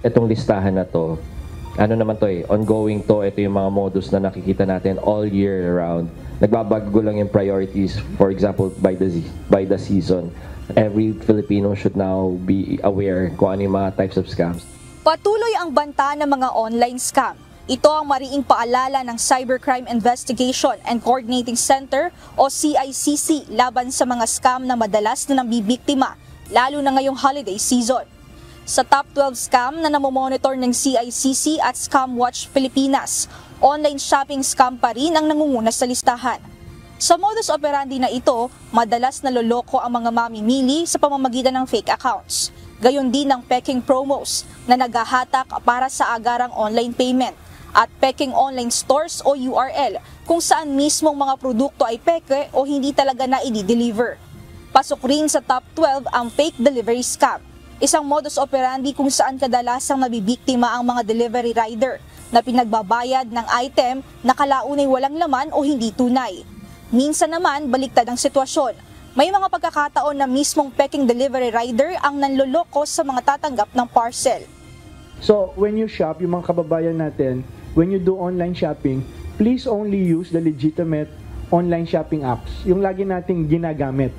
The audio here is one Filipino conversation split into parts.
itong listahan na to, ano naman to ongoing to, ito yung mga modus na nakikita natin all year round. Nagbabago lang yung priorities, for example, by the season. Every Filipino should now be aware kung ano yung mga types of scams. Patuloy ang banta ng mga online scam. Ito ang mariing paalala ng Cybercrime Investigation and Coordinating Center o CICC laban sa mga scam na madalas na nambibiktima, lalo na ngayong holiday season. Sa top 12 scam na namomonitor ng CICC at ScamWatch Pilipinas, online shopping scam pa rin ang nangunguna sa listahan. Sa modus operandi na ito, madalas naloloko ang mga mamimili sa pamamagitan ng fake accounts. Gayon din ang peking promos na naghahatak para sa agarang online payment at peking online stores o URL kung saan mismong mga produkto ay peke o hindi talaga na i-deliver. Pasok rin sa top 12 ang fake delivery scam, isang modus operandi kung saan kadalasang nabibiktima ang mga delivery rider na pinagbabayad ng item na kalaunay walang laman o hindi tunay. Minsan naman baliktad ang sitwasyon. May mga pagkakataon na mismong peking delivery rider ang nanloloko sa mga tatanggap ng parcel. So when you shop, yung mga kababayan natin, when you do online shopping, please only use the legitimate online shopping apps, yung lagi nating ginagamit.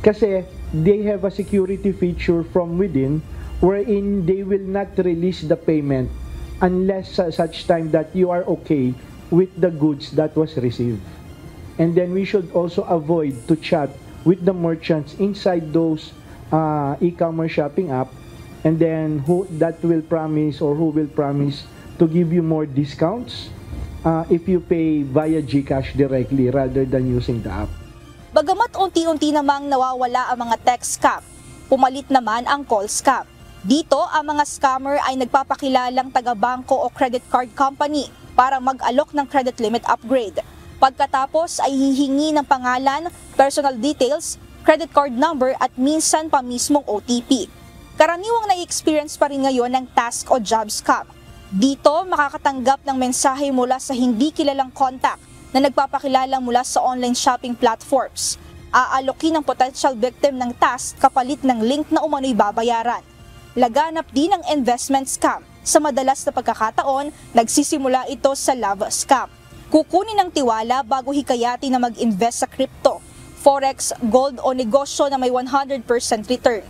Kasi they have a security feature from within wherein they will not release the payment unless such time that you are okay with the goods that was received. And then we should also avoid to chat with the merchants inside those e-commerce shopping app, and then who will promise to give you more discounts if you pay via GCash directly rather than using the app. Bagamat unti-unti namang nawawala ang mga text scam, pumalit naman ang call scam. Dito, ang mga scammer ay nagpapakilalang taga-bangko o credit card company para mag-alok ng credit limit upgrade. Pagkatapos ay hihingi ng pangalan, personal details, credit card number at minsan pa mismong OTP. Karaniwang na-experience pa rin ngayon ng task o job scam. Dito, makakatanggap ng mensahe mula sa hindi kilalang contact na nagpapakilala mula sa online shopping platforms. Aalokin ng potential victim ng task kapalit ng link na umano'y babayaran. Laganap din ang investment scam. Sa madalas na pagkakataon, nagsisimula ito sa love scam. Kukunin ng tiwala bago hikayati na mag-invest sa crypto, forex, gold o negosyo na may 100% return.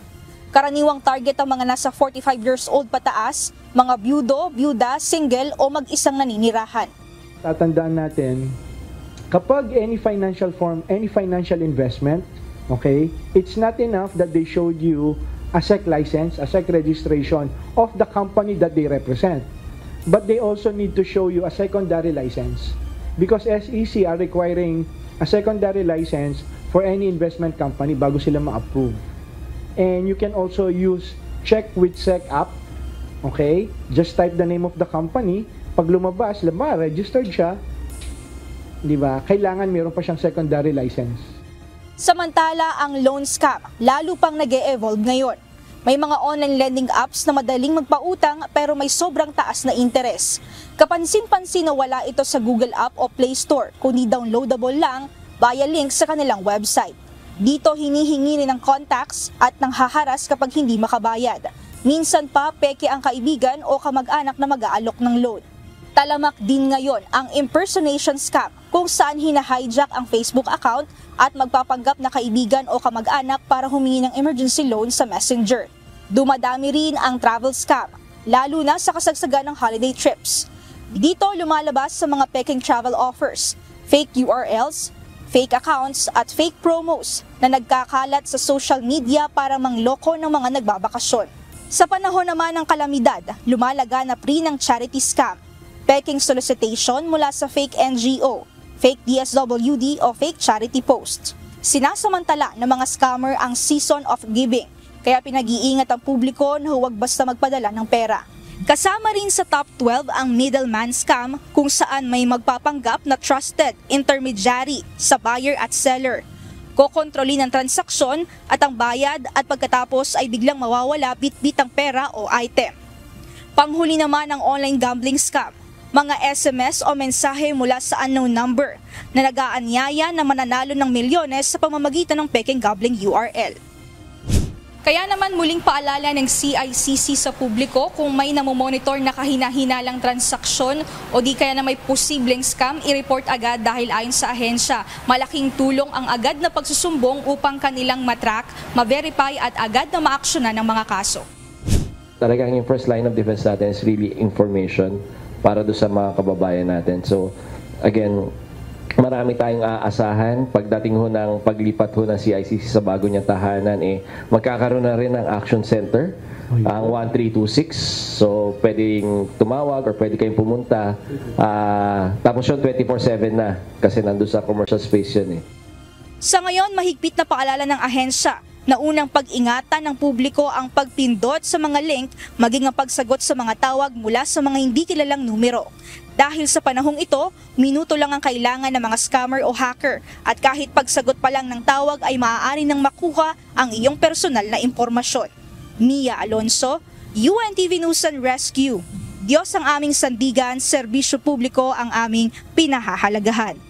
Karaniwang target ang mga nasa 45 years old pataas, mga byudo, byuda, single o mag-isang naninirahan. Tatandaan natin, kapag any financial investment, okay, it's not enough that they showed you a SEC license, a SEC registration of the company that they represent. But they also need to show you a secondary license because SEC are requiring a secondary license for any investment company bago sila ma-approve. And you can also use Check with SEC app, okay? Just type the name of the company. Pag lumabas, registered siya, di ba? Kailangan meron pa siyang secondary license. Samantala, ang loan scam, lalo pang nag-e-evolve ngayon. May mga online lending apps na madaling magpautang pero may sobrang taas na interes. Kapansin-pansin na wala ito sa Google App o Play Store, kundi downloadable lang via link sa kanilang website. Dito hinihingi ng contacts at nang haharas kapag hindi makabayad. Minsan pa peke ang kaibigan o kamag-anak na mag-aalok ng loan. Talamak din ngayon ang impersonation scam kung saan hina-hijack ang Facebook account at magpapanggap na kaibigan o kamag-anak para humingi ng emergency loan sa Messenger. Dumadami rin ang travel scam, lalo na sa kasagsagan ng holiday trips. Dito lumalabas sa mga peking travel offers, fake URLs, fake accounts at fake promos na nagkakalat sa social media para mangloko ng mga nagbabakasyon. Sa panahon naman ng kalamidad, lumalaganap rin ang charity scam, peking solicitation mula sa fake NGO, fake DSWD o fake charity post. Sinasamantala ng mga scammer ang season of giving, kaya pinag-iingat ang publiko na huwag basta magpadala ng pera. Kasama rin sa top 12 ang middleman scam kung saan may magpapanggap na trusted intermediary sa buyer at seller. Kokontrolin ang transaksyon at ang bayad at pagkatapos ay biglang mawawala bitbit ang pera o item. Panghuli naman ang online gambling scam, mga SMS o mensahe mula sa unknown number na nag-aanyaya na mananalo ng milyones sa pamamagitan ng peking gambling URL. Kaya naman muling paalala ng CICC sa publiko kung may namomonitor na kahina-hinalang transaksyon o di kaya na may posibleng scam, i-report agad dahil ayon sa ahensya, malaking tulong ang agad na pagsusumbong upang kanilang matrack, ma-verify at agad na maaksyonan ng mga kaso. Talagang yung first line of defense natin is really information para do sa mga kababayan natin. So again, marami tayong aasahan pagdating ho ng paglipat ho ng CICC sa bago niyang tahanan, magkakaroon na rin ng action center, ang 1326. So pwedeng tumawag or pwede kayong pumunta. Tapos yun 24/7 na kasi nandun sa commercial space yun . Sa ngayon, mahigpit na paalala ng ahensya na unang pag-ingatan ng publiko ang pagpindot sa mga link maging ang pagsagot sa mga tawag mula sa mga hindi kilalang numero. Dahil sa panahong ito, minuto lang ang kailangan ng mga scammer o hacker at kahit pagsagot pa lang ng tawag ay maaari nang makuha ang iyong personal na impormasyon. Mia Alonso, UNTV News and Rescue. Diyos ang aming sandigan, serbisyo publiko ang aming pinahahalagahan.